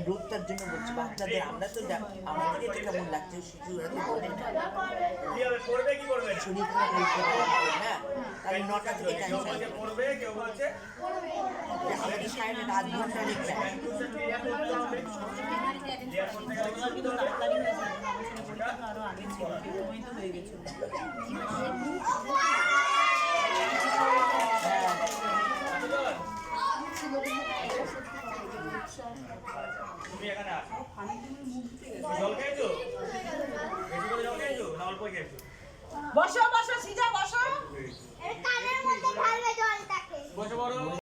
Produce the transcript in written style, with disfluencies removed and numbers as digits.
রোগটার জন্য বলছি বাচ্চাদের আমরা তো আমাদের এটা কেমন লাগছে শিশুরা তো বলে না শরীর খারাপ হয়ে না তাহলে 9টা থেকে আমাদের সাড়ে 8 ঘন্টা আরো আগে ছিল হয়ে গেছিল তুমি এখানে আসো জল খেয়েছো বেশি করে জল খেয়েছো না অল্প খেয়েছো বসো